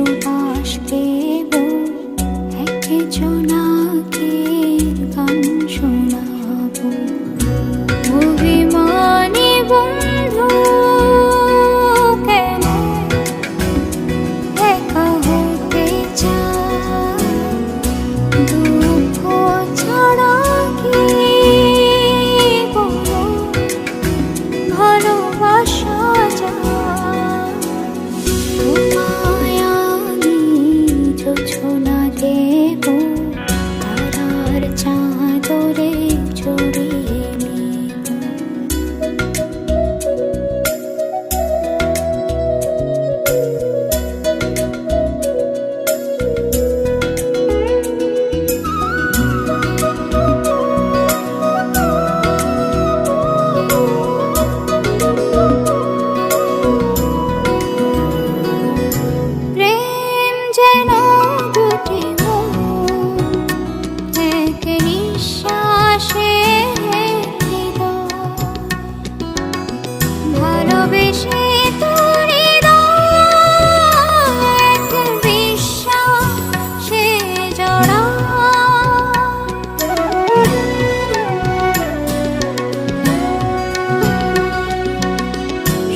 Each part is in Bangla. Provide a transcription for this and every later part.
সুবাস দেব, একজনাকে গান শোনাবো। অভিমানী বন্ধু কেন একা হতে চায়, দুঃখ ছাড়া কি কোনো ভালোবাসা যায়? তোমায় আমি জোছনা দেব, তারার চাদরে জড়িয়ে নেব। প্রেম যেন দুটি মন, এক নিঃশ্বাসে হৃদয়, ভালোবেসে তোর হৃদয় এক বিশ্বাসে জড়ায়।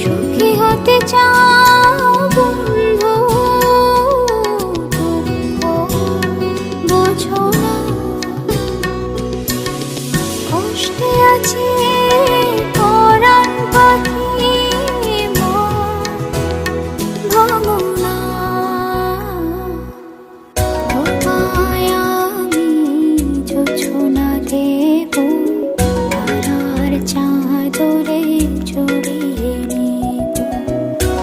সুখী হতে চাও বন্ধু, দুঃখ বোঝো না, কষ্টে আছে পরাণ পাখি, ভাঙো না। তোমায় আমি জোছনা দেব, তারার চাদরে জড়িয়ে নেব।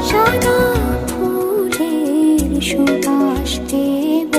সাদা ফুলের সুবাস দেব,